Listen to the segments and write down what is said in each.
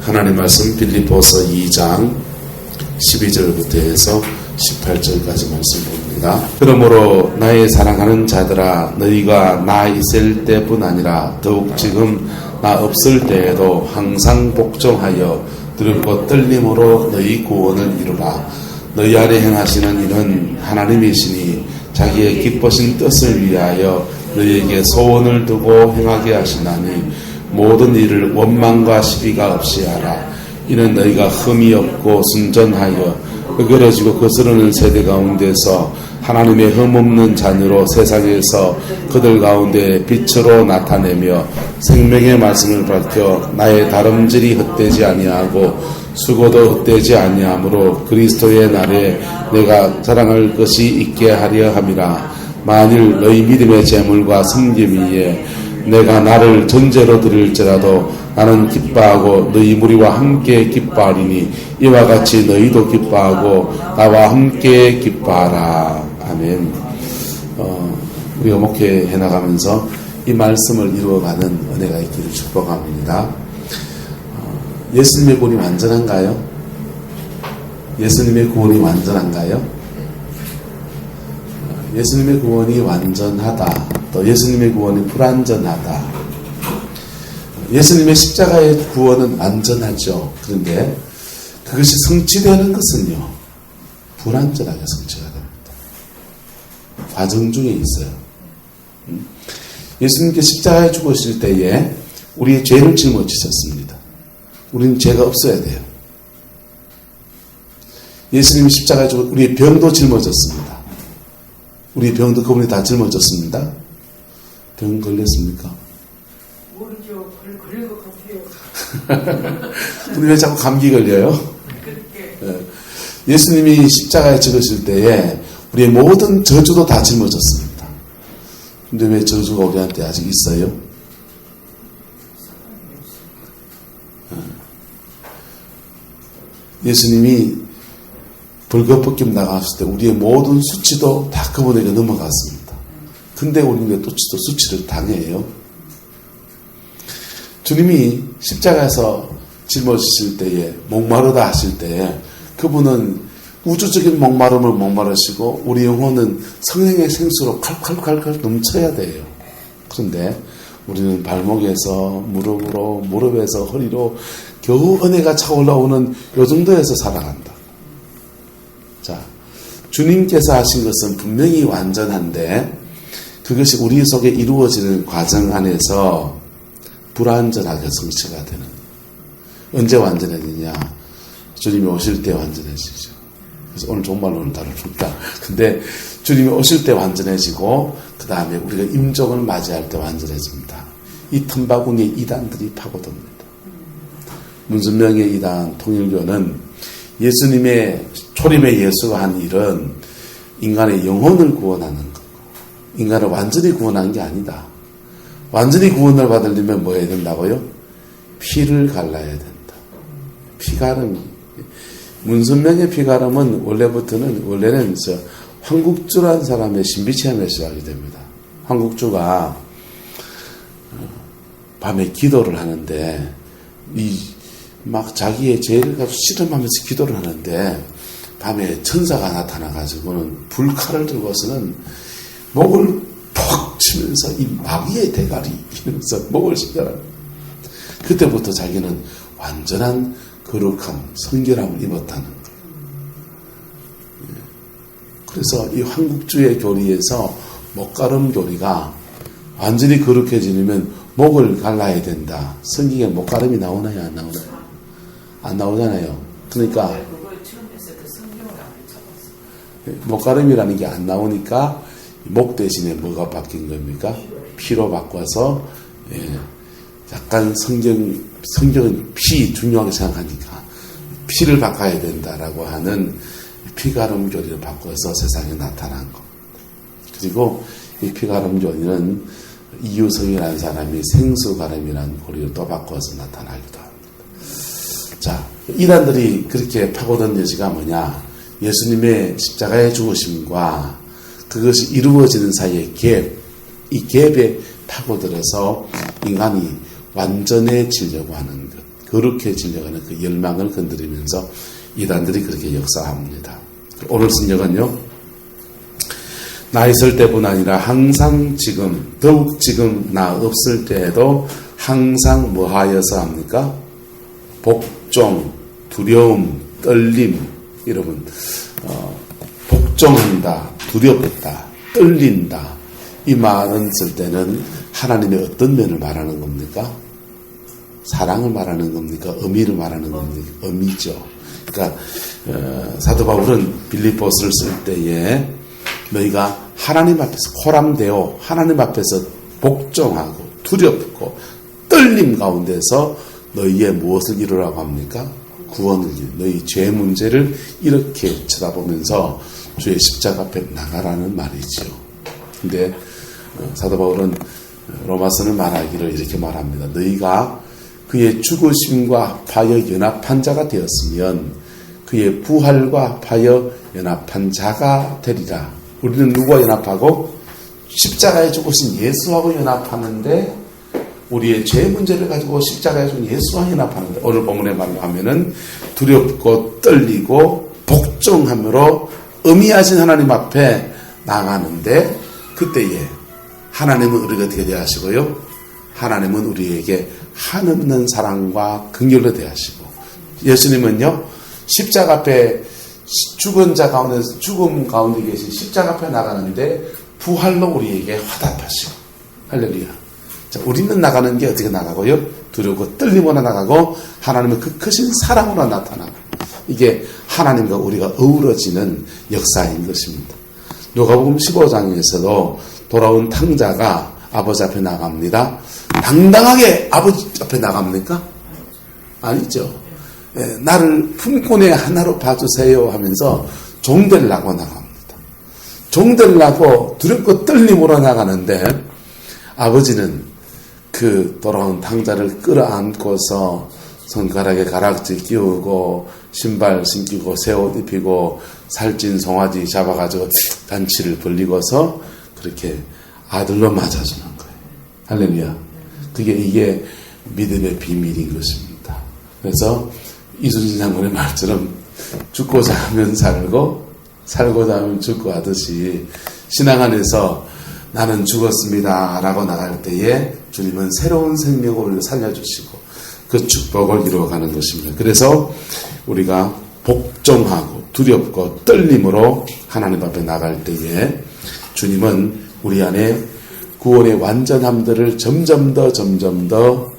하나님 말씀 빌립보서 2장 12절부터 해서 18절까지 말씀 봅니다. 그러므로 나의 사랑하는 자들아, 너희가 나 있을 때뿐 아니라 더욱 지금 나 없을 때에도 항상 복종하여 두렵고 떨림으로 너희 구원을 이루라. 너희 아래 행하시는 이는 하나님이시니 자기의 기쁘신 뜻을 위하여 너희에게 소원을 두고 행하게 하시나니 모든 일을 원망과 시비가 없이 하라. 이는 너희가 흠이 없고 순전하여 어그러지고 거스르는 세대 가운데서 하나님의 흠없는 자녀로 세상에서 그들 가운데 빛으로 나타내며 생명의 말씀을 밝혀 나의 다름질이 헛되지 아니하고 수고도 헛되지 아니하므로 그리스도의 날에 내가 자랑할 것이 있게 하려 함이라. 만일 너희 믿음의 재물과 섬김 위에 내가 나를 전제로 드릴지라도 나는 기뻐하고 너희 무리와 함께 기뻐하리니 이와 같이 너희도 기뻐하고 나와 함께 기뻐하라. 아멘. 우리가 목회해 나가면서 이 말씀을 이루어가는 은혜가 있기를 축복합니다. 예수님의 구원이 완전한가요? 예수님의 구원이 완전한가요? 예수님의 구원이 완전하다, 또 예수님의 구원이 불완전하다. 예수님의 십자가의 구원은 완전하죠. 그런데 그것이 성취되는 것은요, 불완전하게 성취가 됩니다. 과정 중에 있어요. 예수님께 십자가에 죽으실 때에 우리의 죄를 짊어지셨습니다. 우리는 죄가 없어야 돼요. 예수님이 십자가에 죽어 우리의 병도 짊어졌습니다. 우리 병도 그분이 다 짊어졌습니다. 병 걸렸습니까? 모르죠. 걸린 것 같아요. 근데 왜 자꾸 감기 걸려요? 네. 예수님이 십자가에 죽으실 때에 우리의 모든 저주도 다 짊어졌습니다. 근데 왜 저주가 우리한테 아직 있어요? 예수님이 벌거벗김 나갔을 때 우리의 모든 수치도 다 그분에게 넘어갔습니다. 근데 우리는 왜 또 수치를 당해요? 주님이 십자가에서 짊어지실 때에 목마르다 하실 때에 그분은 우주적인 목마름을 목마르시고 우리 영혼은 성령의 생수로 칼칼칼칼 넘쳐야 돼요. 그런데 우리는 발목에서 무릎으로, 무릎에서 허리로 겨우 은혜가 차올라오는 요 정도에서 살아간다. 자, 주님께서 하신 것은 분명히 완전한데 그것이 우리 속에 이루어지는 과정 안에서 불완전하게 성취가 되는. 언제 완전해지냐? 주님이 오실 때 완전해지죠. 그래서 오늘 정말로 오늘 다뤄줍니다. 근데 주님이 오실 때 완전해지고 그 다음에 우리가 임종을 맞이할 때 완전해집니다. 이 틈바구니에 이단들이 파고듭니다. 문선명의 이단 통일교는 예수님의 초림의 예수가 한 일은 인간의 영혼을 구원하는 거고 인간을 완전히 구원하는 게 아니다. 완전히 구원을 받으려면 뭐 해야 된다고요? 피를 갈라야 된다. 피가름. 문선명의 피가름은 원래는 황국주라는 사람의 신비체험에 시작이 됩니다. 황국주가 밤에 기도를 하는데 막 자기의 죄를 가지고 실험하면서 기도를 하는데 밤에 천사가 나타나가지고는 불칼을 들고서는 목을 퍽 치면서 이 마귀의 대가리 이러면서 목을 찢어라. 그때부터 자기는 완전한 거룩함, 성결함을 입었다는 거예요. 그래서 이 황국주의 교리에서 목가름 교리가 완전히 거룩해지려면 목을 갈라야 된다. 성경에 목가름이 나오나요? 안 나오나요? 안 나오잖아요. 그러니까 목가름이라는 게 안 나오니까 목 대신에 뭐가 바뀐 겁니까? 피로 바꿔서 약간 성경은 피 중요하게 생각하니까 피를 바꿔야 된다라고 하는 피가름 교리를 바꿔서 세상에 나타난 것. 그리고 이 피가름 교리는 이유성이라는 사람이 생수가름이라는 교리를 또 바꿔서 나타나기도 합니다. 자, 이단들이 그렇게 파고든 여지가 뭐냐? 예수님의 십자가의 죽으심과 그것이 이루어지는 사이의 갭, 이 갭에 파고들어서 인간이 완전해지려고 하는 것. 거룩해지려고 하는 그 열망을 건드리면서 이단들이 그렇게 역사합니다. 오늘 성경은요, 나 있을 때뿐 아니라 항상 지금, 더욱 지금 나 없을 때에도 항상 뭐 하여서 합니까? 복종, 두려움, 떨림. 여러분, 복종한다, 두렵다, 떨린다. 이 말은 쓸 때는 하나님의 어떤 면을 말하는 겁니까? 사랑을 말하는 겁니까? 의미를 말하는 겁니까? 의미죠. 그러니까 사도 바울은 빌립보서를 쓸 때에 너희가 하나님 앞에서 호람되어 하나님 앞에서 복종하고 두렵고 떨림 가운데서 너희의 무엇을 이루라고 합니까? 구원을 이루. 너희 죄 문제를 이렇게 쳐다보면서 주의 십자가 앞에 나가라는 말이죠. 근데 사도 바울은 로마서는 말하기를 이렇게 말합니다. 너희가 그의 죽으심과 합하여 연합한 자가 되었으면 그의 부활과 합하여 연합한 자가 되리라. 우리는 누구와 연합하고? 십자가에 죽으신 예수하고 연합하는데, 우리의 죄 문제를 가지고 십자가에 죽은 예수와 연합하는데, 오늘 본문의 말로 하면은 두렵고 떨리고 복종함으로 의미하신 하나님 앞에 나가는데, 그때에 하나님은 우리가 어떻게 대하시고요? 하나님은 우리에게 한없는 사랑과 긍휼로 대하시고, 예수님은요, 십자가 앞에 죽은 자 가운데, 죽음 가운데 계신 십자가 앞에 나가는데 부활로 우리에게 화답하시고, 할렐루야. 자, 우리는 나가는 게 어떻게 나가고요? 두렵고 떨림으로 나가고 하나님의 그 크신 사랑으로 나타나고, 이게 하나님과 우리가 어우러지는 역사인 것입니다. 누가복음 15장에서도 돌아온 탕자가 아버지 앞에 나갑니다. 당당하게 아버지 앞에 나갑니까? 아니죠. 나를 품꾼의 하나로 봐주세요 하면서 종되려고 나갑니다. 종되려고 두렵고 떨림으로 나가는데, 아버지는 그 돌아온 탕자를 끌어안고서 손가락에 가락지 끼우고 신발 신기고 새 옷 입히고 살찐 송아지 잡아가지고 단치를 벌리고서 그렇게 아들로 맞아주는 거예요. 할렐루야. 이게 믿음의 비밀인 것입니다. 그래서 이순신 장군의 말처럼 죽고자 하면 살고 살고자 하면 죽고 하듯이, 신앙 안에서 나는 죽었습니다 라고 나갈 때에 주님은 새로운 생명을 살려주시고 그 축복을 이루어가는 것입니다. 그래서 우리가 복종하고 두렵고 떨림으로 하나님 앞에 나갈 때에 주님은 우리 안에 구원의 완전함들을 점점 더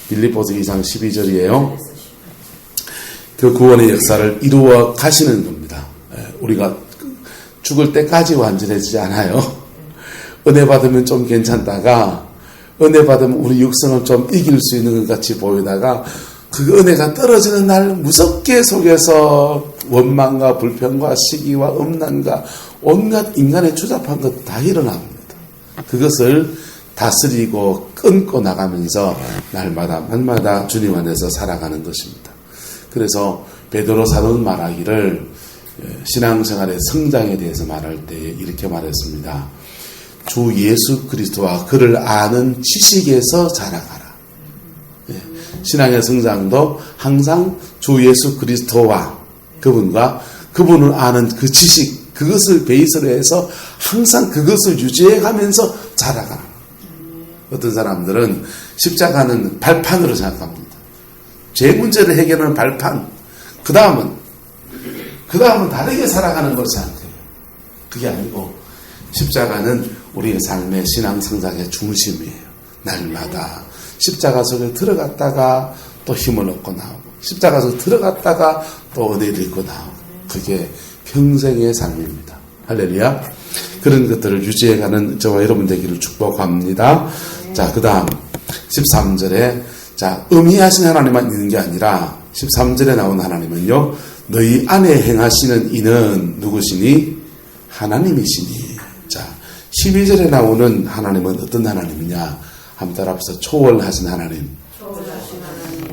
빌립보서 2장 12절이에요. 그 구원의 역사를 이루어 가시는 겁니다. 우리가 죽을 때까지 완전해지지 않아요. 은혜 받으면 좀 괜찮다가, 은혜 받으면 우리 육성을 좀 이길 수 있는 것 같이 보이다가, 그 은혜가 떨어지는 날 무섭게 속에서 원망과 불평과 시기와 음란과 온갖 인간의 추잡한 것 다 일어납니다. 그것을 다스리고 끊고 나가면서 날마다 주님 안에서 살아가는 것입니다. 그래서 베드로 사도는 말하기를, 신앙생활의 성장에 대해서 말할 때 이렇게 말했습니다. 주 예수 그리스도와 그를 아는 지식에서 자라가라. 신앙의 성장도 항상 주 예수 그리스도와 그분을 아는 그 지식, 그것을 베이스로 해서 항상 그것을 유지해 가면서 자라가라. 어떤 사람들은 십자가는 발판으로 생각합니다. 죄 문제를 해결하는 발판. 그 다음은 다르게 살아가는 걸 생각해요. 그게 아니고 십자가는 우리의 삶의 신앙 성장의 중심이에요. 날마다 십자가 속에 들어갔다가 또 힘을 얻고 나오고, 십자가 속에 들어갔다가 또 은혜를 입고 나오고, 그게 평생의 삶입니다. 할렐루야. 그런 것들을 유지해가는 저와 여러분 되기를 축복합니다. 자, 그 다음 13절에 의미하신 하나님만 있는 게 아니라 13절에 나온 하나님은요, 너희 안에 행하시는 이는 누구시니? 하나님이시니. 자, 12절에 나오는 하나님은 어떤 하나님이냐? 한번 따라합시다. 초월하신 하나님.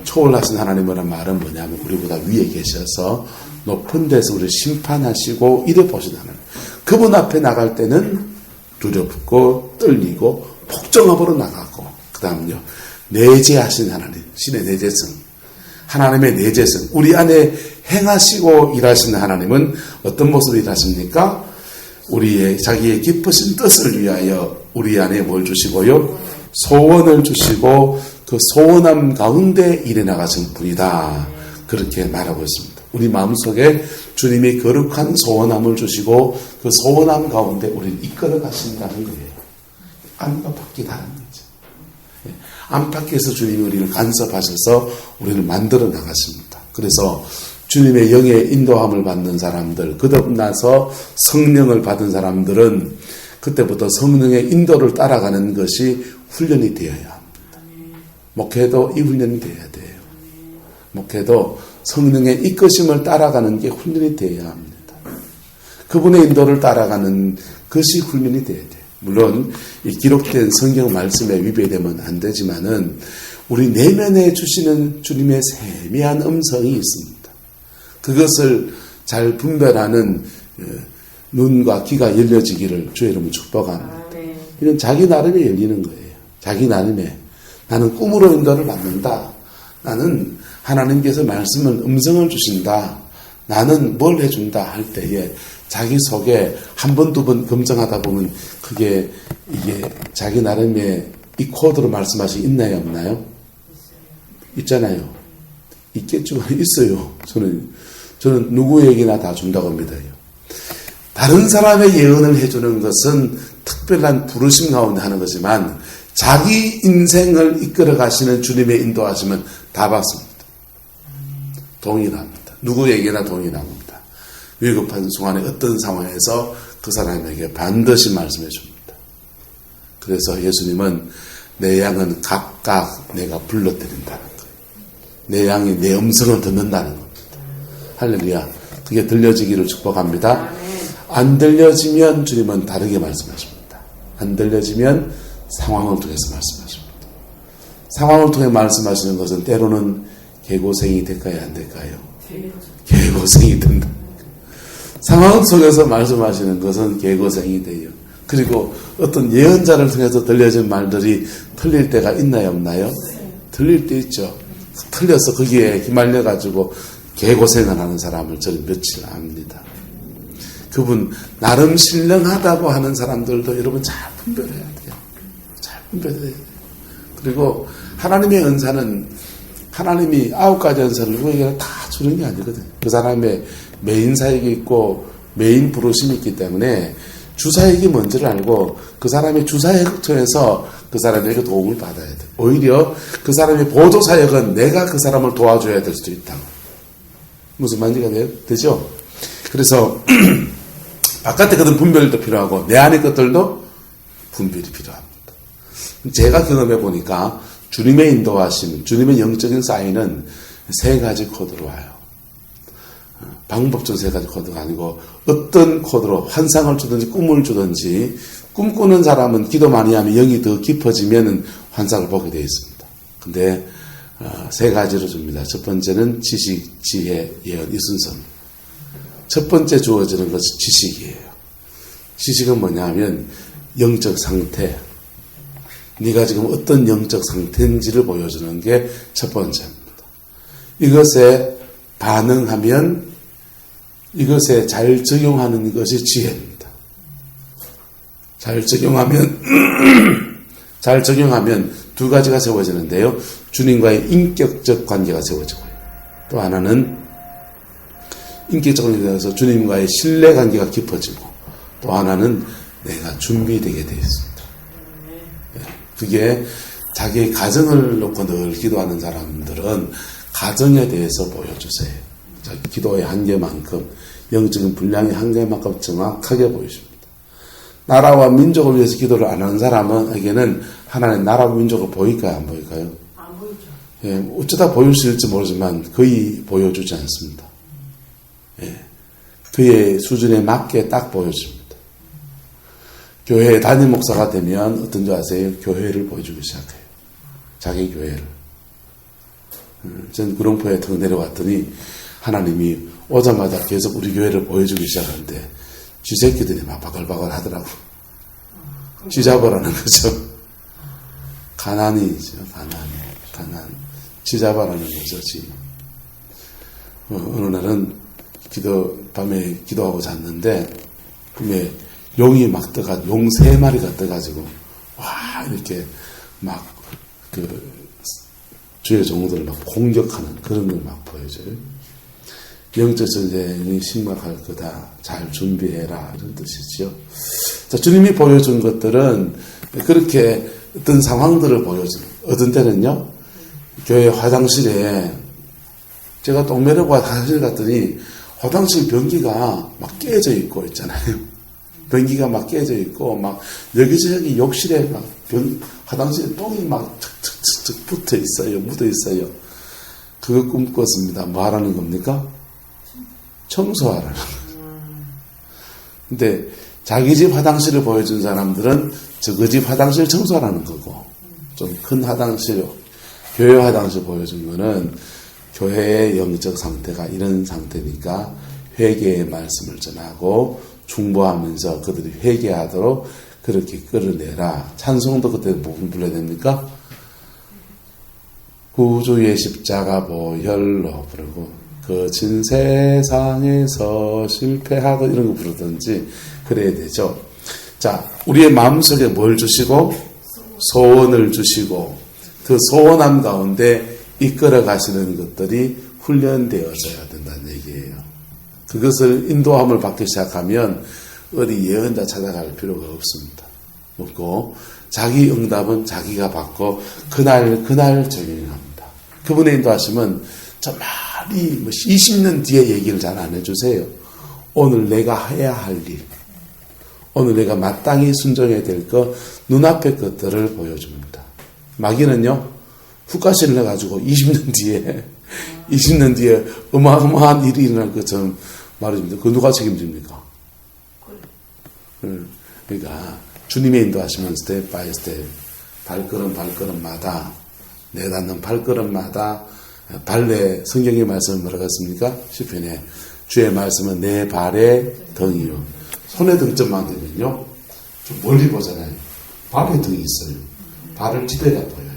초월하신 하나님이라는 말은 뭐냐면 우리보다 위에 계셔서 높은 데서 우리를 심판하시고 이래 보신 하나님. 그분 앞에 나갈 때는 두렵고 떨리고 복종함으로 나가고, 그 다음요, 내재하신 하나님, 신의 내재성. 하나님의 내재성, 우리 안에 행하시고 일하시는 하나님은 어떤 모습으로 일하십니까? 우리의 자기의 깊으신 뜻을 위하여 우리 안에 뭘 주시고요? 소원을 주시고 그 소원함 가운데 일해 나가신 분이다. 그렇게 말하고 있습니다. 우리 마음속에 주님이 거룩한 소원함을 주시고 그 소원함 가운데 우리를 이끌어 가신다는 거예요. 안과 밖이 다른 거죠. 안팎에서 주님이 우리를 간섭하셔서 우리를 만들어 나가십니다. 그래서 주님의 영의 인도함을 받는 사람들, 거듭나서 성령을 받은 사람들은 그때부터 성령의 인도를 따라가는 것이 훈련이 되어야 합니다. 목회도 이 훈련이 되어야 돼요. 목회도 성령의 이끄심을 따라가는 게 훈련이 되어야 합니다. 그분의 인도를 따라가는 것이 훈련이 되어야 돼요. 물론 이 기록된 성경 말씀에 위배되면 안 되지만은 우리 내면에 주시는 주님의 세미한 음성이 있습니다. 그것을 잘 분별하는 눈과 귀가 열려지기를 주의 이름으로 축복합니다. 이건 자기 나름에 열리는 거예요. 자기 나름에 나는 꿈으로 인도를 받는다. 나는 하나님께서 말씀을 음성을 주신다. 나는 뭘 해준다 할 때에 자기 속에 한 번, 두 번 검증하다 보면 그게 이게 자기 나름의 이 코드로 말씀하시 있나요, 없나요? 있잖아요. 있겠죠. 있어요. 저는 누구에게나 다 준다고 믿어요. 다른 사람의 예언을 해주는 것은 특별한 부르심 가운데 하는 거지만 자기 인생을 이끌어 가시는 주님의 인도하시면 다 받습니다. 동일합니다. 누구에게나 동일합니다. 위급한 순간에 어떤 상황에서 그 사람에게 반드시 말씀해 줍니다. 그래서 예수님은 내 양은 각각 내가 불러드린다는 거예요. 내 양이 내 음성을 듣는다는 겁니다. 할렐루야. 그게 들려지기를 축복합니다. 안 들려지면 주님은 다르게 말씀하십니다. 안 들려지면 상황을 통해서 말씀하십니다. 상황을 통해 말씀하시는 것은 때로는 개고생이 될까요? 안 될까요? 개고생이 된다. 상황 속에서 말씀하시는 것은 개고생이 돼요. 그리고 어떤 예언자를 통해서 들려진 말들이 틀릴 때가 있나요? 없나요? 틀릴 때 있죠. 틀려서 거기에 휘말려가지고 개고생을 하는 사람을 저는 며칠 압니다. 그분 나름 신령하다고 하는 사람들도 여러분 잘 분별해야 돼요. 잘 분별해야 돼요. 그리고 하나님의 은사는 하나님이 9가지 은사를 누구에게나 다 주는 게 아니거든요. 그 사람의 메인 사역이 있고 메인 부르심이 있기 때문에 주사역이 뭔지를 알고 그 사람의 주사역을 통해서 그 사람에게 도움을 받아야 돼요. 오히려 그 사람의 보조사역은 내가 그 사람을 도와줘야 될 수도 있다. 무슨 말인지 되죠? 그래서 바깥의 것은 분별도 필요하고 내 안의 것들도 분별이 필요합니다. 제가 경험해 보니까 주님의 인도하심, 주님의 영적인 사인은 3가지 코드로 와요. 방법적 3가지 코드가 아니고 어떤 코드로 환상을 주든지 꿈을 주든지 꿈꾸는 사람은 기도 많이 하면 영이 더 깊어지면 환상을 보게 되어 있습니다. 근데 3가지로 줍니다. 첫 번째는 지식, 지혜, 예언, 이 순서입니다. 첫 번째 주어지는 것은 지식이에요. 지식은 뭐냐면 영적 상태. 네가 지금 어떤 영적 상태인지를 보여주는 게 첫 번째입니다. 이것에 반응하면 이것에 잘 적용하는 것이 지혜입니다. 잘 적용하면 2가지가 세워지는데요. 주님과의 인격적 관계가 세워지고요. 또 하나는 인격적 관계에서 주님과의 신뢰 관계가 깊어지고 또 하나는 내가 준비되게 되어 있습니다. 그게 자기 가정을 놓고 늘 기도하는 사람들은 가정에 대해서 보여주세요. 자기 기도의 한계만큼 영적인 분량의 한계만큼 정확하게 보여줍니다. 나라와 민족을 위해서 기도를 안 하는 사람에게는 하나님 나라와 민족을 보일까요? 안 보일까요? 안 보이죠. 예, 어쩌다 보일 수 있을지 모르지만 거의 보여주지 않습니다. 예, 그의 수준에 맞게 딱 보여줍니다. 교회 담임 목사가 되면 어떤 줄 아세요? 교회를 보여주기 시작해요. 자기 교회를. 전 구룡포에 턱 내려왔더니 하나님이 오자마자 계속 우리 교회를 보여주기 시작하는데 쥐새끼들이 막 바글바글 하더라고. 쥐잡으라는 거죠. 가난이죠. 가난. 쥐잡으라는 거죠. 어느 날은 밤에 기도하고 잤는데, 꿈에 용이 막 용 3마리가 떠가지고, 와, 이렇게 막, 주의 종들을 막 공격하는 그런 걸 막 보여줘요. 영적 전쟁이 심각할 거다. 잘 준비해라. 이런 뜻이죠. 자, 주님이 보여준 것들은 그렇게 어떤 상황들을 보여줘요. 어떤 때는요, 교회 화장실에 제가 똥매려고 화장실 갔더니 화장실 변기가 막 깨져 있고 있잖아요. 변기가 막 깨져 있고 막 여기저기 욕실에 막 화장실에 똥이 막 척척척 붙어 있어요. 묻어 있어요. 그거 꿈꿨습니다. 뭐 하라는 겁니까? 청소하라는 거예요. 근데 자기 집 화장실을 보여준 사람들은 저그 집 화장실 청소하라는 거고, 좀 큰 화장실, 교회 화장실 보여준 거는 교회의 영적 상태가 이런 상태니까 회개의 말씀을 전하고 중보하면서 그들이 회개하도록 그렇게 끌어내라. 찬송도 그때 무슨 불러야 됩니까? 구주의 십자가 보혈로 부르고 거친 세상에서 실패하고 이런 거 부르든지 그래야 되죠. 자, 우리의 마음속에 뭘 주시고 소원을 주시고 그 소원함 가운데 이끌어 가시는 것들이 훈련되어져야 된다는 얘기예요. 그것을 인도함을 받기 시작하면 어디 예언자 찾아갈 필요가 없습니다. 없고 자기 응답은 자기가 받고 그날 적용합니다. 그분의 인도하시면 저 많이 20년 뒤에 얘기를 잘 안 해주세요. 오늘 내가 해야 할 일, 오늘 내가 마땅히 순종해야 될 것, 눈앞의 것들을 보여줍니다. 마귀는요, 훅가시를 해가지고 20년 뒤에 어마어마한 일이 일어날 것처럼 말해줍니다. 그거 누가 책임집니까? 그러니까 주님의 인도하시면 스텝 바이 스텝, 발걸음마다, 내닿는 발걸음마다 발레 성경의 말씀은 뭐라고 했습니까? 시편에 주의 말씀은 내 발의 등이요. 손에 등점만 되면요, 좀 멀리 보잖아요. 발에 등이 있어요. 발을 지대가 보여요.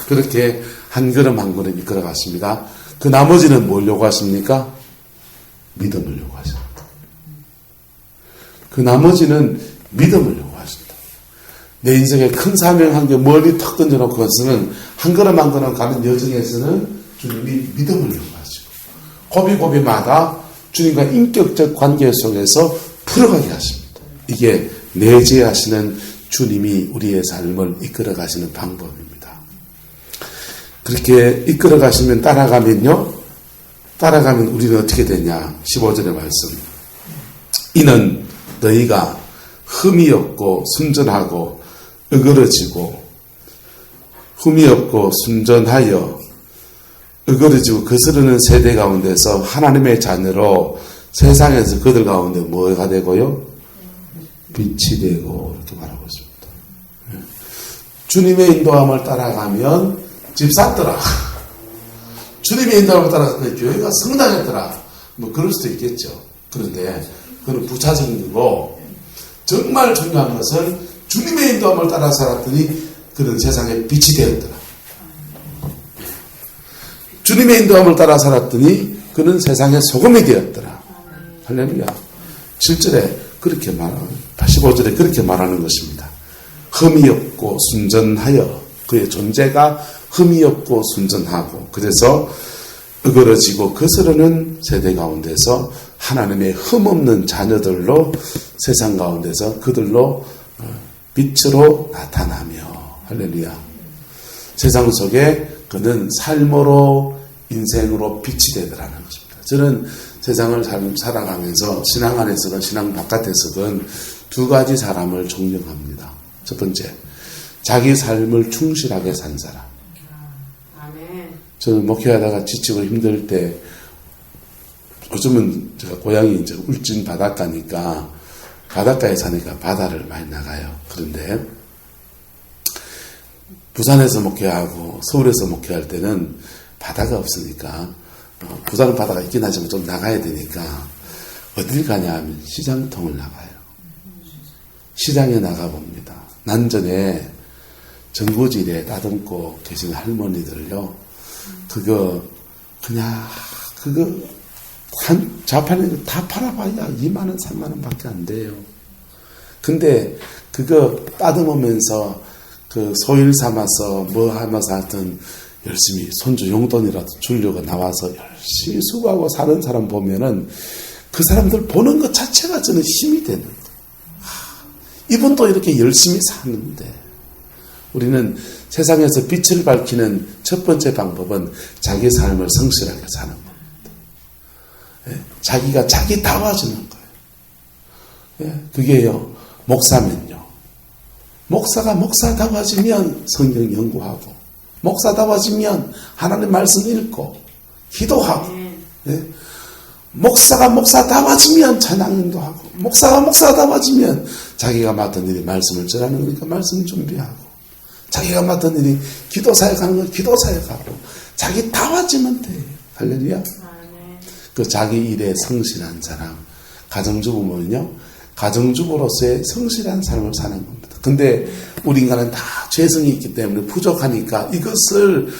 그렇게 한 걸음 한 걸음 이끌어 갔습니다. 그 나머지는 뭘 요구하십니까? 믿음을 요구하십니다. 그 나머지는 믿음을 요구하십니다. 내 인생에 큰 사명 한 개 멀리 턱 던져놓고서는 한 걸음 한 걸음 가는 여정에서는 주님이 믿음을 요구하시고 고비고비마다 주님과 인격적 관계 속에서 풀어가게 하십니다. 이게 내재하시는 주님이 우리의 삶을 이끌어 가시는 방법입니다. 그렇게 이끌어 가시면 따라가면 우리는 어떻게 되냐? 15절의 말씀. 이는 너희가 흠이 없고 순전하고 어그러지고 흠이 없고 순전하여 어그러지고 거스르는 세대 가운데서 하나님의 자녀로 세상에서 그들 가운데 뭐가 되고요? 빛이 되고 이렇게 말하고 있습니다. 주님의 인도함을 따라가면 집 샀더라. 주님의 인도함을 따라가면 교회가 성장했더라. 뭐 그럴 수도 있겠죠. 그런데 그건 부차적인 거고 정말 중요한 것은 주님의 인도함을 따라 살았더니 그는 세상에 빛이 되었더라. 주님의 인도함을 따라 살았더니 그는 세상의 소금이 되었더라. 할렐루야. 7절에 그렇게 85절에 그렇게 말하는 것입니다. 흠이 없고 순전하여 그의 존재가 흠이 없고 순전하고 그래서 어그러지고 거스르는 세대 가운데서 하나님의 흠없는 자녀들로 세상 가운데서 그들로 빛으로 나타나며 할렐루야. 세상 속에 그는 삶으로 인생으로 빛이 되더라는 것입니다. 저는 세상을 살아가면서 신앙 안에서건 신앙 바깥에서건 두 가지 사람을 존경합니다. 첫 번째, 자기 삶을 충실하게 산 사람. 저는 목회하다가 지치고 힘들 때 요즘은 제가 고향이 이제 울진 바닷가니까 바닷가에 사니까 바다를 많이 나가요. 그런데 부산에서 목회하고 서울에서 목회할 때는 바다가 없으니까 부산은 바다가 있긴 하지만 좀 나가야 되니까 어딜 가냐 하면 시장통을 나가요. 시장에 나가봅니다. 난전에 전고지에 따듬고 계신 할머니들요. 그거 그냥 그거 한 자판에 다 팔아봐야 2만원 3만원 밖에 안 돼요. 근데 그거 따듬으면서 그 소일 삼아서 뭐 하면서 하여튼 열심히 손주 용돈이라도 주려고 나와서 열심히 수고하고 사는 사람 보면은 그 사람들 보는 것 자체가 저는 힘이 되는 거예요. 이분도 이렇게 열심히 사는데 우리는 세상에서 빛을 밝히는 첫 번째 방법은 자기 삶을 성실하게 사는 겁니다. 자기가 자기다워지는 거예요. 그게요, 목사면요. 목사가 목사다워지면 성경 연구하고, 목사다워지면 하나님 말씀 읽고, 기도하고, 목사가 목사다워지면 찬양도 하고, 목사가 목사다워지면 자기가 맡은 일이 말씀을 전하는 거니까 말씀 준비하고, 자기가 맡은 일이 기도 사역하는 건 기도 사역하고, 자기 다워지면 돼요. 할렐루야. 그 자기 일에 성실한 사람, 가정주부면요, 가정주부로서의 성실한 삶을 사는 겁니다. 근데 우리 인간은 다 죄성이 있기 때문에 부족하니까 이것을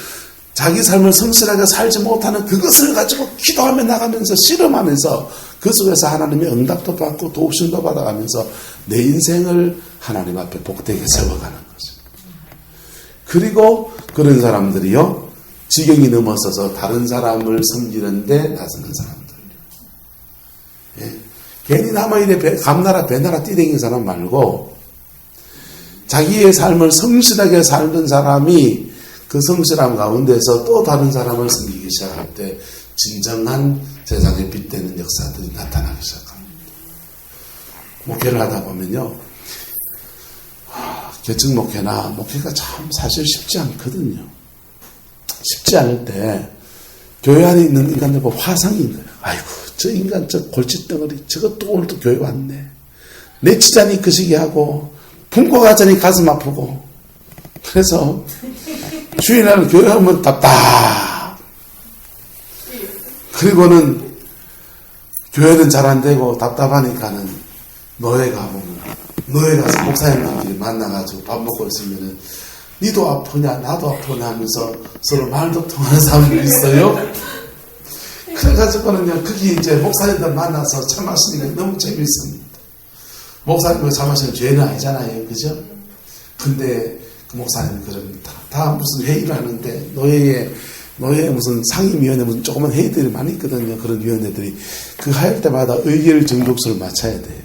자기 삶을 성실하게 살지 못하는 그것을 가지고 기도하며 나가면서 실험하면서 그 속에서 하나님의 응답도 받고 도우심도 받아가면서 내 인생을 하나님 앞에 복되게 세워가는 것입니다. 그리고 그런 사람들이요, 지경이 넘어서서 다른 사람을 섬기는데 나서는 사람들. 괜히 남아이래 감나라 배나라 뛰댕긴 사람 말고 자기의 삶을 성실하게 살던 사람이 그 성실함 가운데서 또 다른 사람을 섬기기 시작할 때 진정한 세상에 빛되는 역사들이 나타나기 시작합니다. 목회를 하다 보면요, 개척 목회나 목회가 참 사실 쉽지 않거든요. 쉽지 않을 때 교회 안에 있는 인간들 보고 화상인 거예요. 아이고, 저 인간 저 골칫덩어리 저것도 오늘도 교회 왔네. 내치자니 그 시기 하고 품고 가자니 가슴 아프고. 그래서 주일날 교회 오면 답답. 그리고는 교회는 잘 안 되고 답답하니까는 노예 가보면, 노예 가서 목사님들끼리 만나가지고 밥 먹고 있으면은 니도 아프냐 나도 아프냐 하면서 서로 말도 통하는 사람들이 있어요. 그래가지고는요, 거기 이제 목사님들 만나서 차 마시니까 너무 재밌습니다. 목사님을 차 마시는 죄는 아니잖아요, 그죠? 근데 그 목사님은 그럽니다. 다 무슨 회의를 하는데 노예 무슨 상임위원회 무슨 조그만 회의들이 많이 있거든요. 그런 위원회들이 그 할 때마다 의결 정족수를 맞춰야 돼요.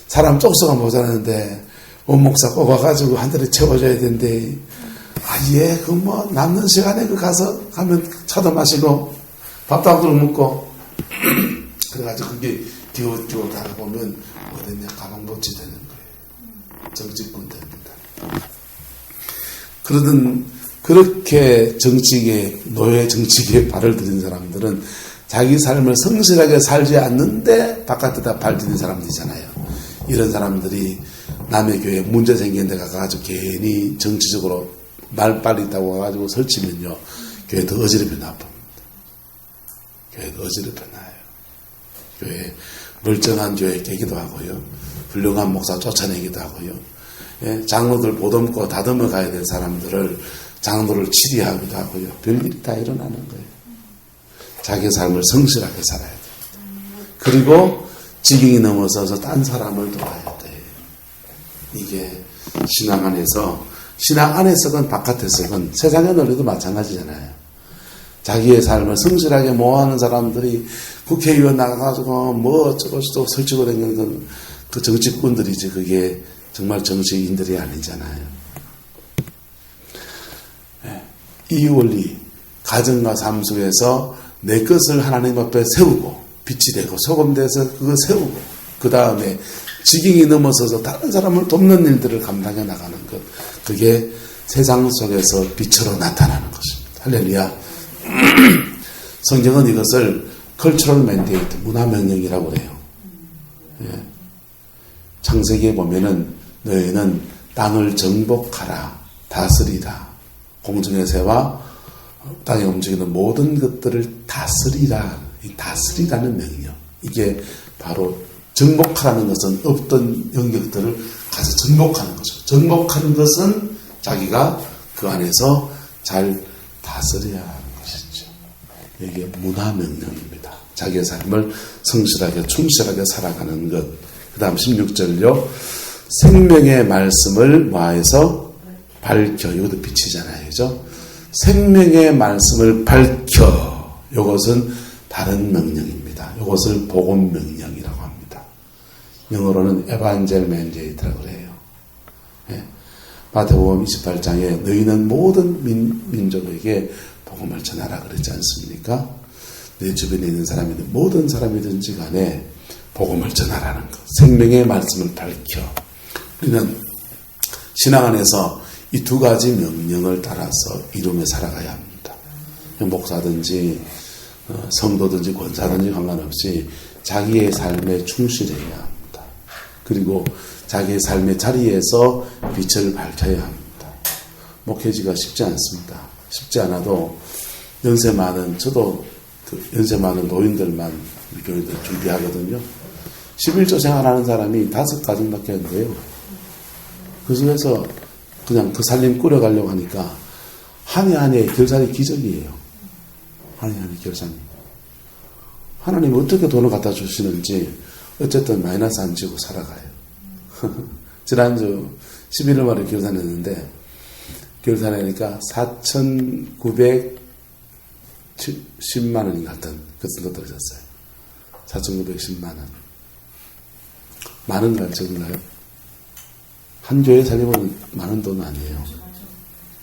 사람 쪽수가 모자라는데 원 목사 꼭 와가지고 한 달에 채워줘야 되는데, 예, 그 뭐 남는 시간에 그 가면 차도 마시고 밥도 한 그릇 먹고 그래가지고 그게 기웃기웃 하다 보면 어딨냐, 가방복지 되는 거예요. 정치꾼 됩니다. 그렇게 정치계, 노예 정치계에 발을 들인 사람들은 자기 삶을 성실하게 살지 않는데 바깥에다 발 들인 사람들이잖아요. 이런 사람들이 남의 교회에 문제 생긴 데 가가지고 괜히 정치적으로 말빨이 있다고 와가지고 설치면요, 교회 더 어지럽혀 나쁩니다. 교회 더 어지럽혀 나요. 교회 멀쩡한 교회 깨기도 하고요, 훌륭한 목사 쫓아내기도 하고요, 장로들 보듬고 다듬어 가야 될 사람들을 장로를 치리하기도 하고요. 별일이 다 일어나는 거예요. 자기 삶을 성실하게 살아야 돼요. 그리고 지경이 넘어서서 딴 사람을 도와야 돼요. 이게 신앙 안에서건 바깥에서건 세상의 논리도 마찬가지잖아요. 자기의 삶을 성실하게 모아하는 사람들이 국회의원 나가가지고 뭐 어쩌고저쩌고 설치고 다니는 그 정치꾼들이지, 그게 정말 정치인들이 아니잖아요. 이 원리, 가정과 삶 속에서 내 것을 하나님 앞에 세우고 빛이 되고 소금 돼서 그거 세우고, 그 다음에 지경이 넘어서서 다른 사람을 돕는 일들을 감당해 나가는 것, 그게 세상 속에서 빛으로 나타나는 것입니다. 할렐루야. 성경은 이것을 cultural mandate, 문화명령이라고 그래요. 창세기에 보면은 너희는 땅을 정복하라, 다스리라, 공중의 새와 땅에 움직이는 모든 것들을 다스리라. 이 다스리라는 명령, 이게 바로 정복하라는 것은 없던 영역들을 가서 정복하는 거죠. 정복하는 것은 자기가 그 안에서 잘 다스려야 하는 것이죠. 이게 문화명령입니다. 자기의 삶을 성실하게 충실하게 살아가는 것. 그 다음 16절요. 생명의 말씀을 뭐해서 밝혀. 이것도 빛이잖아요. 그죠? 생명의 말씀을 밝혀. 이것은 다른 명령입니다. 이것을 복음 명령이라고 합니다. 영어로는 에반젤 맨데이트라고 그래요. 예. 마태복음 28장에 너희는 모든 민족에게 복음을 전하라 그랬지 않습니까? 내 주변에 있는 사람이든 모든 사람이든지 간에 복음을 전하라는 것. 생명의 말씀을 밝혀. 우리는 신앙 안에서 이 두 가지 명령을 따라서 이루며 살아가야 합니다. 목사든지 성도든지 권사든지 상관없이 자기의 삶에 충실해야 합니다. 그리고 자기의 삶의 자리에서 빛을 밝혀야 합니다. 목회지가 쉽지 않습니다. 쉽지 않아도 연세 많은 저도 연세 많은 노인들만 우리 교회들 준비하거든요. 11조 생활하는 사람이 5가정밖에 안 돼요. 그 중에서 그냥 그 살림 꾸려가려고 하니까 한 해 한 해 결산이 기적이에요. 한 해 한 해 결산이. 하나님 어떻게 돈을 갖다 주시는지 어쨌든 마이너스 안 지고 살아가요. 지난주 11월 말에 결산했는데 결산하니까 4,910만 원이 같은 그런 것도 있었어요. 4,910만 원. 많은가요? 적은가요? 한 교회 살려면 많은 돈은 아니에요.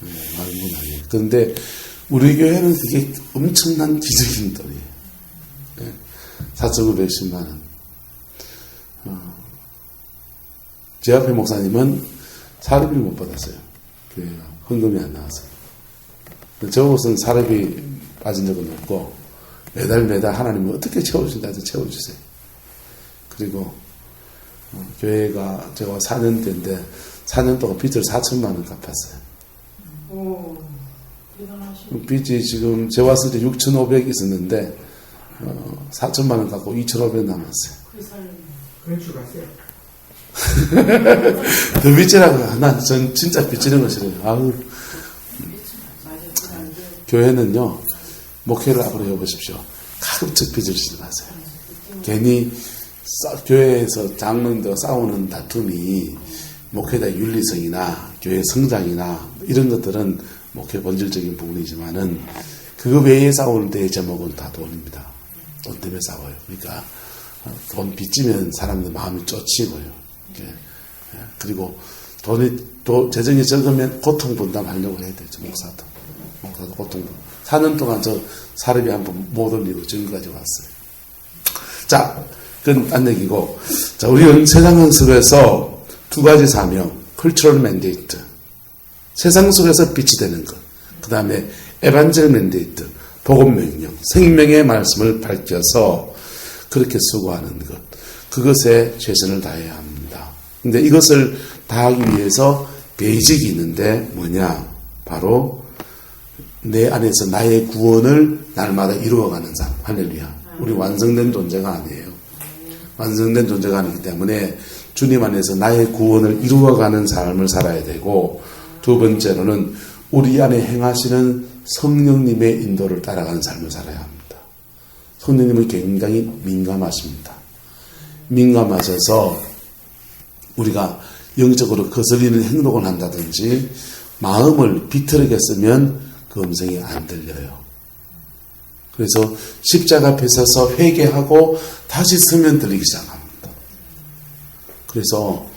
네, 많은 돈 아니에요. 그런데 우리 교회는 그게 엄청난 기적인 돈이에요. 네, 4,910만 원. 제 앞에 목사님은 사례비를 못 받았어요. 교회가 헌금이 안 나와서. 저 곳은 사례비 빠진 적은 없고 매달 하나님이 어떻게 채워주신다 해서 채워주세요. 그리고 교회가 제가 4년째인데 4년 동안 빚을 4천만 원 갚았어요. 오, 대단하시네. 빚이 지금 제가 왔을 때 6,500 있었는데 4천만 원 갚고 2,500 남았어요. 그 살림. 건축 하세요. 더 빚지라고. 전 진짜 빚지는 거 싫어요. 아우. 교회는요, 목회를 앞으로 해보십시오. 가급적 빚을 지지 마세요. 괜히 교회에서 장로님들과 싸우는 다툼이 목회자의 윤리성이나 교회 성장이나 이런 것들은 목회 본질적인 부분이지만은 그거 외에 싸울 때의 제목은 다 돈입니다. 돈 때문에 싸워요. 그러니까 돈 빚지면 사람들 마음이 쫓이고요. 그리고 재정이 적으면 고통 분담하려고 해야 되죠. 목사도 고통 분담. 4년 동안 저 사례비 한 번 못 올리고 지금까지 왔어요. 자, 그건 딴 얘기고. 자, 우리는 세상 속에서 두 가지 사명, cultural mandate. 세상 속에서 빛이 되는 것. 그 다음에 에반젤 mandate, 복음 명령, 생명의 말씀을 밝혀서 그렇게 수고하는 것. 그것에 최선을 다해야 합니다. 근데 이것을 다하기 위해서 베이직이 있는데 뭐냐? 바로 내 안에서 나의 구원을 날마다 이루어가는 삶. 할렐루야. 우리 완성된 존재가 아니에요. 완성된 존재가 아니기 때문에 주님 안에서 나의 구원을 이루어가는 삶을 살아야 되고, 두 번째로는 우리 안에 행하시는 성령님의 인도를 따라가는 삶을 살아야 합니다. 성령님은 굉장히 민감하십니다. 민감하셔서 우리가 영적으로 거슬리는 행동을 한다든지 마음을 비틀게 쓰면 그 음성이 안 들려요. 그래서 십자가 앞에 서서 회개하고 다시 서면 들리기 시작합니다. 그래서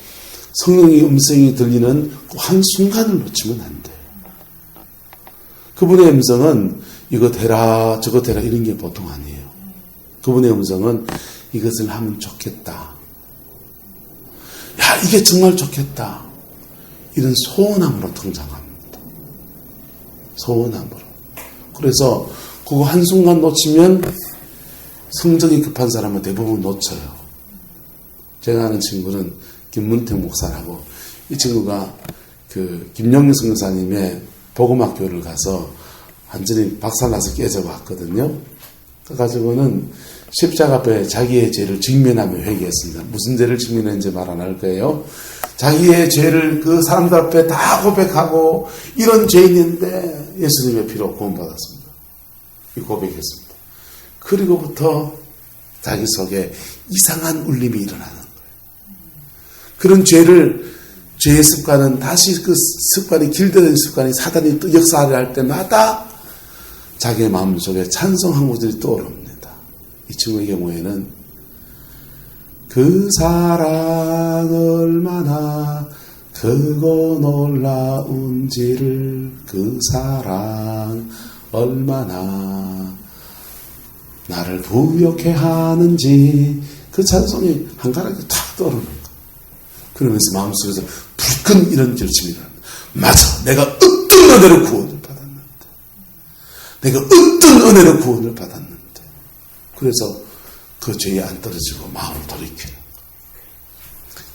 성령의 음성이 들리는 그 한순간을 놓치면 안 돼요. 그분의 음성은 이거 되라 저거 되라 이런 게 보통 아니에요. 그분의 음성은 이것을 하면 좋겠다. 야, 이게 정말 좋겠다. 이런 소원함으로 등장합니다. 소원함으로. 그래서 그거 한순간 놓치면 성정이 급한 사람은 대부분 놓쳐요. 제가 아는 친구는 김문택 목사라고, 이 친구가 그 김영민 선교사님의 복음학교를 가서 완전히 박살나서 깨져왔거든요. 그래가지고는 십자가 앞에 자기의 죄를 직면하며 회개했습니다. 무슨 죄를 직면했는지 말 안 할 거예요. 자기의 죄를 그 사람들 앞에 다 고백하고 이런 죄인인데 예수님의 피로 구원받았습니다. 이 고백했습니다. 그리고부터 자기 속에 이상한 울림이 일어나는 거예요. 그런 죄의 습관은 다시 그 습관이 길들여진 습관이 사단이 또 역사를 할 때마다 자기의 마음속에 찬송한 것들이 떠오릅니다. 이 친구의 경우에는 그 사랑 얼마나 크고 놀라운지를 그 사랑 얼마나 나를 부욕해 하는지 그 찬송이 한가락에 탁 떠오르는 거예요. 그러면서 마음속에서 불끈 이런 결심이 일어납니다. 맞아, 내가 어떤 은혜로 구원을 받았는데, 내가 어떤 은혜로 구원을 받았는데, 그래서 그 죄에 안 떨어지고 마음을 돌이키는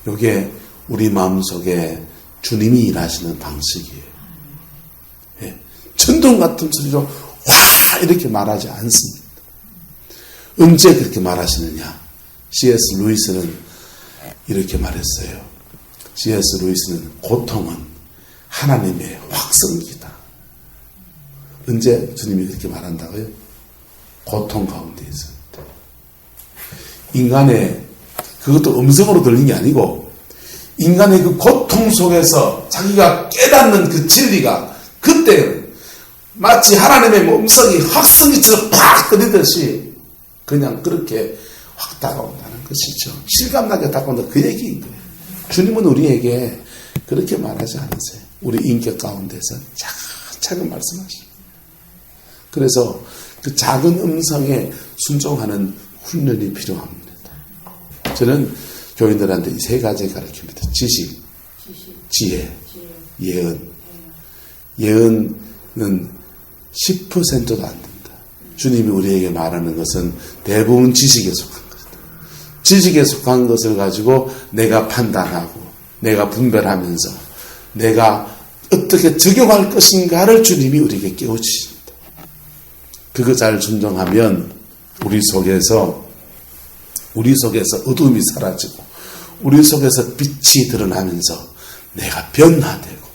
거예요. 이게 우리 마음속에 주님이 일하시는 방식이에요. 예. 천둥 같은 소리로 와 이렇게 말하지 않습니다. 언제 그렇게 말하시느냐? C.S. 루이스는 이렇게 말했어요. C.S. 루이스는 고통은 하나님의 확성기다. 언제 주님이 그렇게 말한다고요? 고통 가운데 있을 때. 인간의 그것도 음성으로 들리는 게 아니고 인간의 그 고통 속에서 자기가 깨닫는 그 진리가 그때 마치 하나님의 음성이 확성기처럼 팍 들리듯이 그냥 그렇게 확 다가온다는 것이죠. 실감나게 다가온다 그 얘기인 거예요. 주님은 우리에게 그렇게 말하지 않으세요. 우리 인격 가운데서 차근차근 말씀하시고 그래서 그 작은 음성에 순종하는 훈련이 필요합니다. 저는 교인들한테 이 세 가지 가르칩니다. 지식, 지혜, 예언. 예언은 10%도 안 된다. 주님이 우리에게 말하는 것은 대부분 지식에 속한 것이다. 지식에 속한 것을 가지고 내가 판단하고 내가 분별하면서 내가 어떻게 적용할 것인가를 주님이 우리에게 깨우치십니다. 그거 잘 순종하면 우리 속에서 어둠이 사라지고 우리 속에서 빛이 드러나면서 내가 변화되고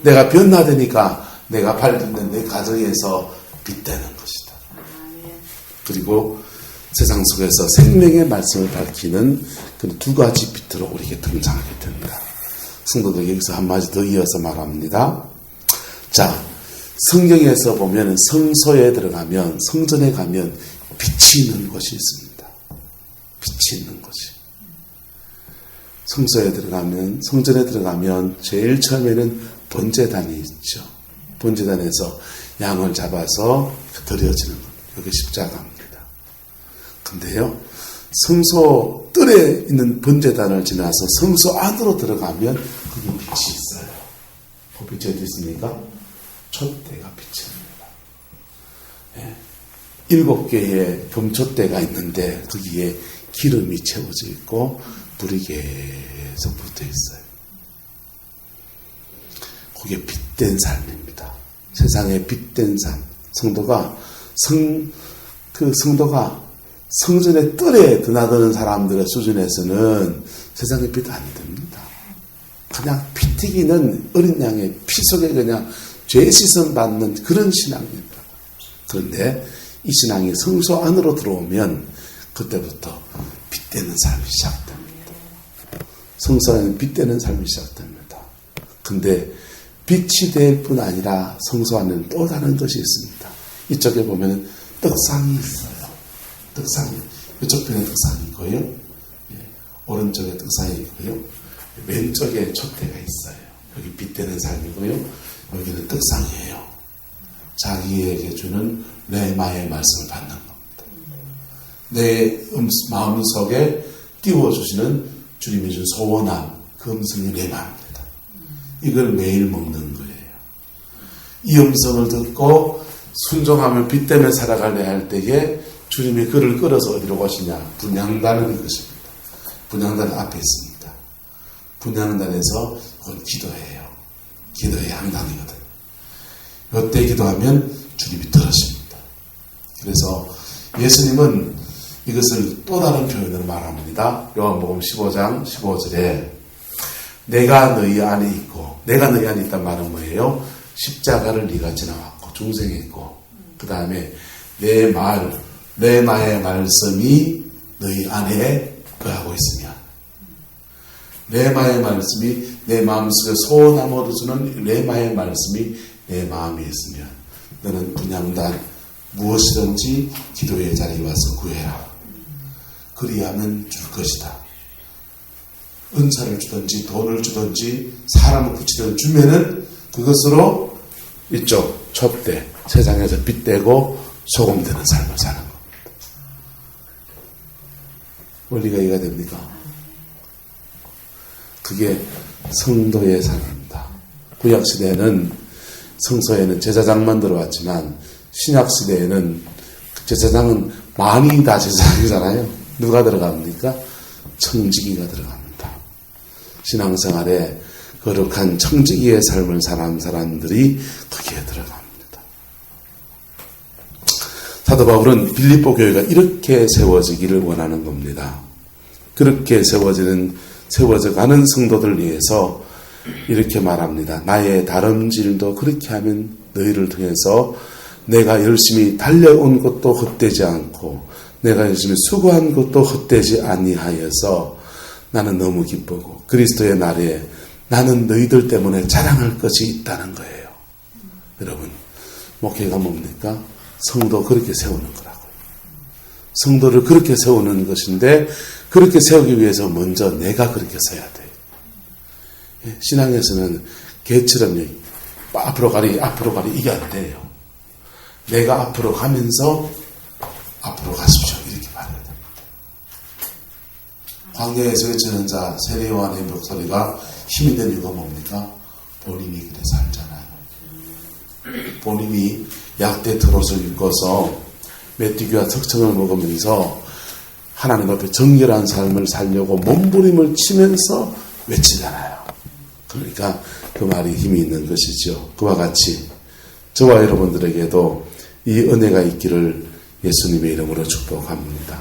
내가 변화되니까 내가 발견된 내 가정에서 빛되는 것이다. 그리고 세상 속에서 생명의 말씀을 밝히는 그 두 가지 빛으로 우리에게 등장하게 됩니다. 성도들 여기서 한마디 더 이어서 말합니다. 자, 성경에서 보면 성소에 들어가면 성전에 가면 빛이 있는 곳이 있습니다. 빛이 있는 곳이. 성전에 들어가면 제일 처음에는 번제단이 있죠. 번제단에서 양을 잡아서 드려지는 것. 여기 십자가입니다. 근데요, 성소 뜰에 있는 번제단을 지나서 성소 안으로 들어가면 거기 빛이 있어요. 그 빛이 어디 있습니까? 촛대가 비칩니다. 예. 7개의 금촛대가 있는데 거기에 기름이 채워져 있고 불이 계속 붙어 있어요. 그게 빛된 삶입니다. 세상의 빛된 삶. 성도가 성전의 뜰에 드나드는 사람들의 수준에서는 세상의 빛 안 됩니다. 그냥 피 튀기는 어린 양의 피 속에 그냥 죄 씻음 받는 그런 신앙입니다. 그런데 이 신앙이 성소 안으로 들어오면 그때부터 빛되는 삶이 시작됩니다. 성소에는 빛되는 삶이 시작됩니다. 근데 빛이 될 뿐 아니라 성소 안에는 또 다른 것이 있습니다. 이쪽에 보면 떡상이 있어요. 떡상이 이쪽 편에 떡상이 있고요. 예, 오른쪽에 떡상이 있고요. 왼쪽에 촛대가 있어요. 여기 빛되는 삶이고요. 여기는 떡상이에요. 자기에게 주는 레마의 말씀을 받는 겁니다. 내 마음속에 띄워주시는 주님이 준 소원함, 그 음성이 레마입니다. 이걸 매일 먹는 거예요. 이 음성을 듣고 순종하며 빛 때문에 살아가려 할 때에 주님이 그를 끌어서 어디로 가시냐? 분향단을 이것입니다. 분향단 앞에 있습니다. 분향단에서 그건 기도해요. 기도의 향단이거든요. 이때 기도하면 주님이 들으십니다. 그래서 예수님은 이것을 또 다른 표현으로 말합니다. 요한복음 15장 15절에 내가 너희 안에 있고, 내가 너희 안에 있단 말은 뭐예요? 십자가를 네가 지나왔고 중생했고 그 다음에 레마의 말씀이 너희 안에 거하고 있으면, 레마의 말씀이 내 마음속에 소원함으로주는 레마의 말씀이 내 마음에 있으면 너는 분양단 무엇이든지 기도의 자리에 와서 구해라. 그리하면 줄 것이다. 은사를 주든지 돈을 주든지 사람을 붙이든 주면은 그것으로 이쪽 촛대, 세상에서 빛되고 소금 되는 삶을 사는 겁니다. 원리가 이해가 됩니까? 그게 성도의 삶입니다. 구약시대에는 성소에는 제사장만 들어왔지만 신약시대에는 제사장은 많이 다 제사장이잖아요. 누가 들어갑니까? 청지기가 들어갑니다. 신앙생활에 거룩한 청지기의 삶을 사는 사람들이 거기에 들어갑니다. 사도 바울은 빌립보 교회가 이렇게 세워지기를 원하는 겁니다. 그렇게 세워져가는 성도들 위해서 이렇게 말합니다. 나의 다름질도 그렇게 하면 너희를 통해서 내가 열심히 달려온 것도 헛되지 않고 내가 열심히 수고한 것도 헛되지 아니하여서 나는 너무 기쁘고 그리스도의 날에 나는 너희들 때문에 자랑할 것이 있다는 거예요. 여러분, 목회가 뭡니까? 성도 그렇게 세우는 거라고요. 성도를 그렇게 세우는 것인데 그렇게 세우기 위해서 먼저 내가 그렇게 서야 돼요. 신앙에서는 개처럼 앞으로 가리 이게 안 돼요. 내가 앞으로 가면서 앞으로 가십시오. 이렇게 말해야 됩니다. 광야에서 외치는 자 세례요한의 목소리가 힘이 된 이유가 뭡니까? 본인이 그래 살잖아요. 본인이 약대 트롯을 입고서 메뚜기와 석청을 먹으면서 하나님 앞에 정결한 삶을 살려고 몸부림을 치면서 외치잖아요. 그러니까 그 말이 힘이 있는 것이죠. 그와 같이 저와 여러분들에게도 이 은혜가 있기를 예수님의 이름으로 축복합니다.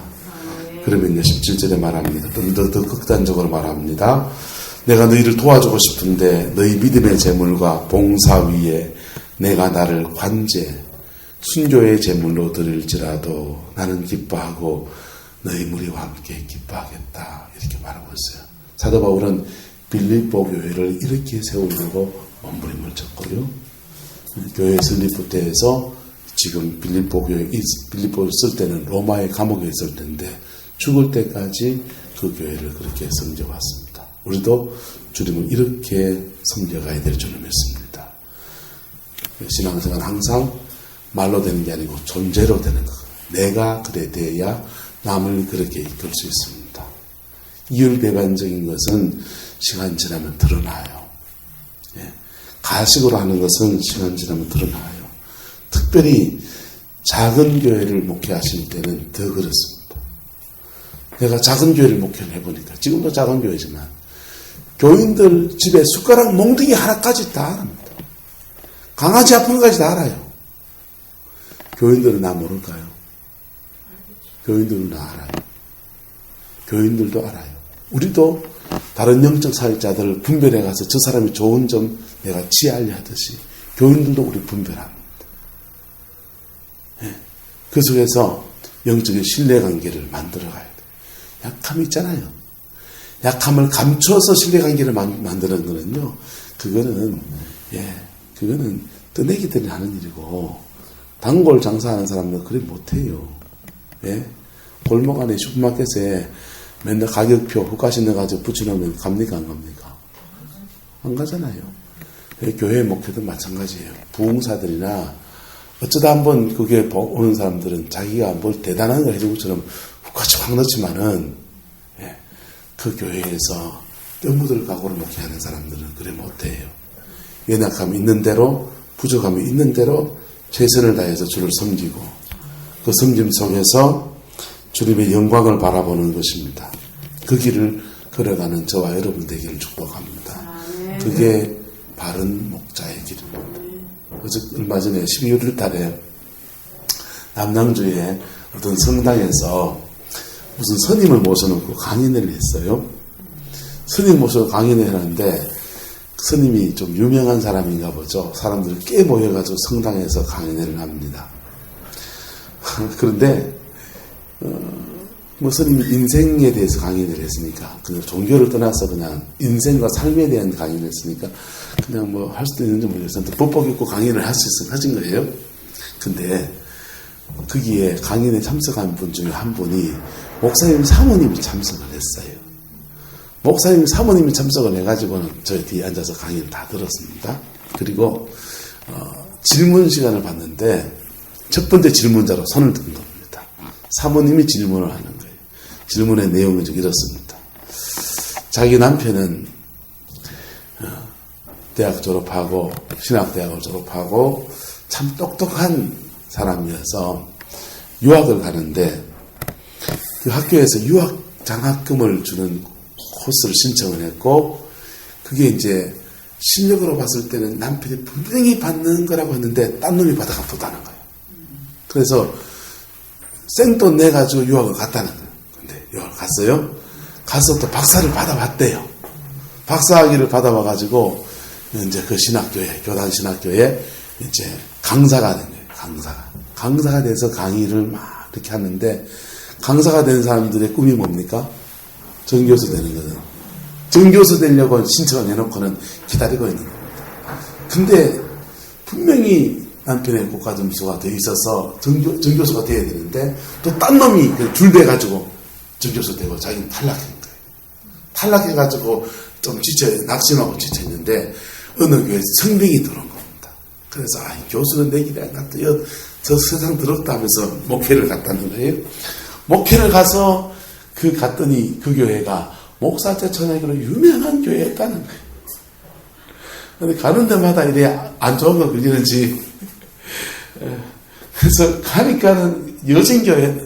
그러면요 17절에 말합니다. 좀 더 극단적으로 말합니다. 내가 너희를 도와주고 싶은데 너희 믿음의 제물과 봉사 위에 내가 나를 관제 순교의 제물로 드릴지라도 나는 기뻐하고 너희 무리와 함께 기뻐하겠다. 이렇게 말하고 있어요. 사도 바울은 빌립보 교회를 이렇게 세우려고 몸부림을 쳤고요. 교회 설립부 때에서 지금 빌립보 쓸 때는 로마의 감옥에 있을 텐데 죽을 때까지 그 교회를 그렇게 섬겨왔습니다. 우리도 주님을 이렇게 섬겨가야 될 줄을 믿습니다. 신앙생활은 항상 말로 되는 게 아니고 존재로 되는 것. 내가 그래 돼야 남을 그렇게 이끌 수 있습니다. 이율배반적인 것은 시간 지나면 드러나요. 가식으로 하는 것은 시간 지나면 드러나요. 특별히 작은 교회를 목회하실 때는 더 그렇습니다. 내가 작은 교회를 목회를 해보니까 지금도 작은 교회지만 교인들 집에 숟가락 몽둥이 하나까지 다 압니다. 강아지 아픈 것까지 다 알아요. 교인들은 나 모를까요? 교인들은 나 알아요. 교인들도 알아요. 우리도 다른 영적 사역자들을 분별해 가서 저 사람이 좋은 점 내가 지하려 하듯이 교인들도 우리 분별합니다. 그 속에서 영적인 신뢰관계를 만들어 가야 돼요. 약함이 있잖아요. 약함을 감춰서 신뢰관계를 만드는 거는요. 그거는 떠내기들이 하는 일이고 단골 장사하는 사람은 그래 못해요. 골목 안에 슈퍼마켓에 맨날 가격표 후가시 넣어가지고 붙여놓으면 갑니까 안 갑니까? 안 가잖아요. 교회 목회도 마찬가지예요. 부흥사들이나 어쩌다 한번 그게 오는 사람들은 자기가 뭘 대단한 걸 해준 것처럼 후가시 확 넣지만은 그 교회에서 뼈묻을 각오로 목회하는 사람들은 그래 못해요. 연약함이 있는 대로 부족함이 있는 대로 최선을 다해서 주를 섬기고 그 섬김 속에서 주님의 영광을 바라보는 것입니다. 그 길을 걸어가는 저와 여러분 되기를 축복합니다. 그게 바른 목자의 길입니다. 얼마 전에 12월 달에 남양주에 어떤 성당에서 무슨 스님을 모셔놓고 강연을 했어요. 스님 모셔서 강연을 했는데 스님이 좀 유명한 사람인가 보죠. 사람들이 꽤 모여가지고 성당에서 강연회를 합니다. 그런데 뭐 스님이 인생에 대해서 강의를 했으니까 그냥 종교를 떠나서 그냥 인생과 삶에 대한 강의를 했으니까 그냥 뭐 할 수도 있는지 모르겠어요. 법복 입고 강의를 할 수 있으면 하신 거예요. 근데 거기에 강연에 참석한 분 중에 한 분이 목사님 사모님이 참석을 했어요. 목사님 사모님이 참석을 해가지고는 저희 뒤에 앉아서 강의를 다 들었습니다. 그리고 질문 시간을 봤는데 첫 번째 질문자로 손을 든 겁니다. 사모님이 질문을 하는 거예요. 질문의 내용은 좀 이렇습니다. 자기 남편은 대학 졸업하고 신학대학을 졸업하고 참 똑똑한 사람이어서 유학을 가는데 그 학교에서 유학 장학금을 주는 코스를 신청을 했고 그게 이제 실력으로 봤을 때는 남편이 분명히 받는 거라고 했는데 딴 놈이 받아가보다는 거예요. 그래서 생돈 내가지고 유학을 갔다는 거예요. 근데 유학을 갔어요. 가서 또 박사를 받아봤대요. 박사학위를 받아봐가지고 이제 그 신학교에 교단 신학교에 이제 강사가 된 거예요. 강사가 돼서 강의를 막 이렇게 하는데 강사가 된 사람들의 꿈이 뭡니까? 정교수 되는 거는. 정교수 되려고 신청을 해놓고는 기다리고 있는 겁니다. 근데 분명히 남편의 국가점수가 돼 있어서 정교수가 돼야 되는데 또 딴 놈이 줄대가지고 정교수 되고 자기는 탈락한 거예요. 탈락해가지고 좀 낙심하고 지쳐있는데 어느 교회에 성병이 들어온 겁니다. 그래서 교수는 내 길이 안 갔다. 저 세상 더럽다 하면서 목회를 갔다는 거예요. 목회를 가서 갔더니 그 교회가 목사 제천하기로 유명한 교회였다는 거예요. 근데 가는 데마다 이래 안 좋은 거 그리는지. 그래서 가니까는 여진교회.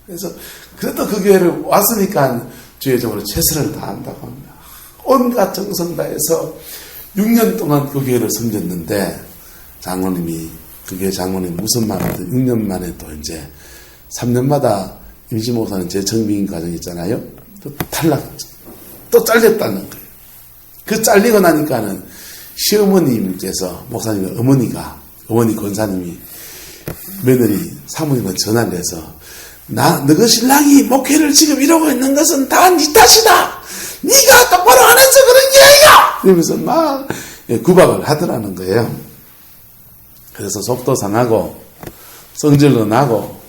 그래서 그래도 그 교회를 왔으니까 주의적으로 최선을 다한다고 합니다. 온갖 정성 다해서 6년 동안 그 교회를 섬겼는데 장로님이 그 교회 장로님 무슨 말하든 6년 만에 또 이제 3년마다 임시목사는 재청빙 과정 있잖아요. 또 탈락, 또 잘렸다는 거예요. 그 잘리고 나니까는 시어머님께서 목사님의 어머니 권사님이 며느리 사모님과 전화를 해서 너그 신랑이 목회를 지금 이러고 있는 것은 다 네 탓이다. 네가 똑바로 안 해서 그런 게 아니야. 이러면서 막 구박을 하더라는 거예요. 그래서 속도 상하고 성질도 나고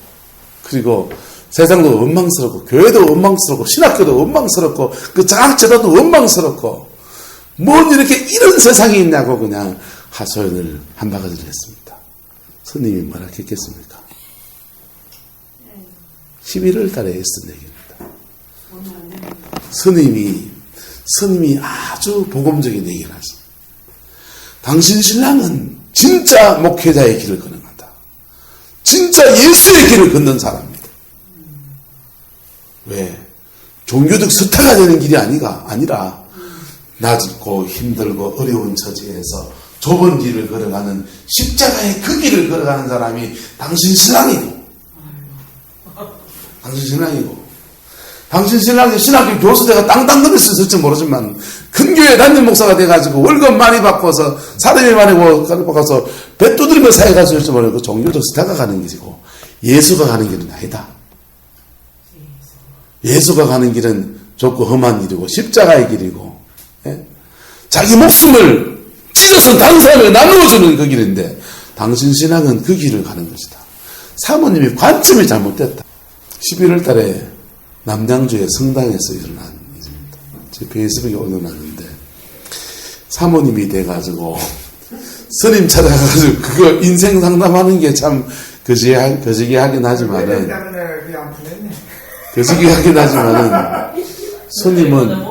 그리고 세상도 원망스럽고 교회도 원망스럽고 신학교도 원망스럽고 그 장학제도도 원망스럽고 뭔 이렇게 이런 세상이 있냐고 그냥 하소연을 한 바가지를 했습니다. 스님이 뭐라 했겠습니까? 11월 달에 했던 얘기입니다. 스님이 아주 복음적인 얘기를 하십니다. 당신 신랑은 진짜 목회자의 길을 걸어간다. 진짜 예수의 길을 걷는 사람입니다. 왜? 종교적 스타가 되는 길이 아니라 낮고 힘들고 어려운 처지에서 좁은 길을 걸어가는 십자가의 그 길을 걸어가는 사람이 당신 신랑이고 당신 신랑이 신학교 교수대가 땅땅 넘을 수 있을지 모르지만 큰 교회 담임 목사가 돼가지고 월급 많이 받고서 사람이 많이 받아서 배 두드리며 사회 가수 있을지 모르고 그 종교적 스타가 가는 길이고 예수가 가는 길은 아니다. 예수가 가는 길은 좁고 험한 길이고 십자가의 길이고 자기 목숨을 찢어서 다른 사람에게 나누어주는 그 길인데 당신 신앙은 그 길을 가는 것이다. 사모님이 관점이 잘못됐다. 11월 달에 남양주의 성당에서 일어난 일입니다. 제 페이스북에 올려놨는데 사모님이 돼가지고 스님 찾아가지고 그거 인생 상담하는 게 참 거시기 하긴 하지만은 스님은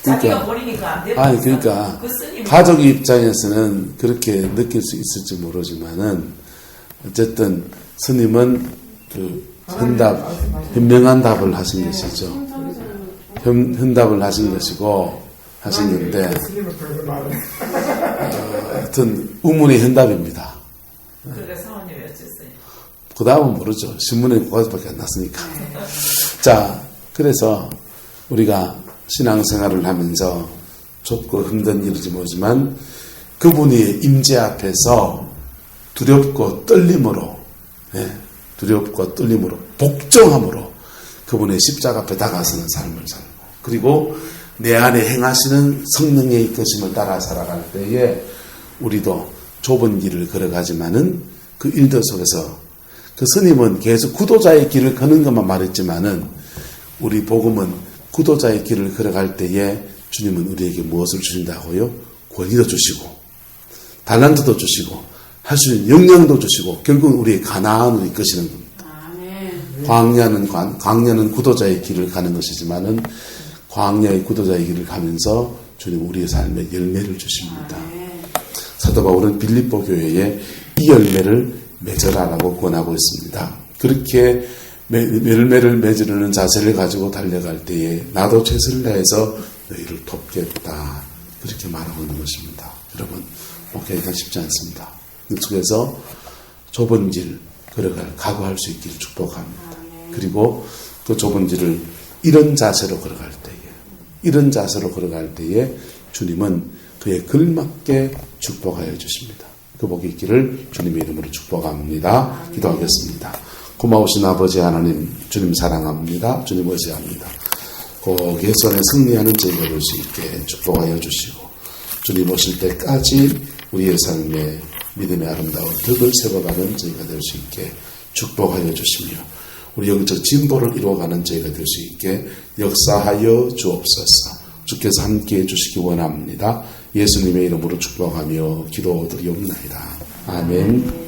그러니까 가족 입장에서는 그렇게 느낄 수 있을지 모르지만은 어쨌든 스님은 현명한 답을 하신 것이죠. 현답을 하신 것이고 하신 건데 하여튼 우문의 현답입니다. 그 다음은 모르죠. 신문에 그것밖에 안 났으니까. 자, 그래서 우리가 신앙생활을 하면서 좁고 힘든 일이지 모르지만 그분의 임재 앞에서 두렵고 떨림으로 두렵고 떨림으로 복종함으로 그분의 십자가 앞에 다가서는 삶을 살고 그리고 내 안에 행하시는 성령의 이끄심을 따라 살아갈 때에 우리도 좁은 길을 걸어가지만은 그 일들 속에서 그 스님은 계속 구도자의 길을 걷는 것만 말했지만은 우리 복음은 구도자의 길을 걸어갈 때에 주님은 우리에게 무엇을 주신다고요? 권위도 주시고 달란트도 주시고 할 수 있는 역량도 주시고 결국은 우리의 가나안으로 이끄시는 겁니다. 아멘. 광야는 구도자의 길을 가는 것이지만은 광야의 구도자의 길을 가면서 주님 우리의 삶에 열매를 주십니다. 아멘. 사도 바울은 빌립보 교회에 이 열매를 맺으라라고 권하고 있습니다. 그렇게 열매를 맺으려는 자세를 가지고 달려갈 때에 나도 최선을 다해서 너희를 돕겠다. 그렇게 말하고 있는 것입니다. 여러분, 목회가 쉽지 않습니다. 그 속에서 좁은 길 걸어갈 각오할 수 있기를 축복합니다. 그리고 그 좁은 길을 이런 자세로 걸어갈 때에 주님은 그의 걸맞게 축복하여 주십니다. 그 복이 있기를 주님의 이름으로 축복합니다. 기도하겠습니다. 고마우신 아버지 하나님, 주님 사랑합니다. 주님 의지합니다. 꼭 예선에 승리하는 저희가 될 수 있게 축복하여 주시고 주님 오실 때까지 우리의 삶에 믿음의 아름다운 덕을 세워가는 저희가 될 수 있게 축복하여 주시며 우리 영적 진보를 이루어가는 저희가 될 수 있게 역사하여 주옵소서. 주께서 함께해 주시기 원합니다. 예수님의 이름으로 축복하며 기도드리옵나이다. 아멘.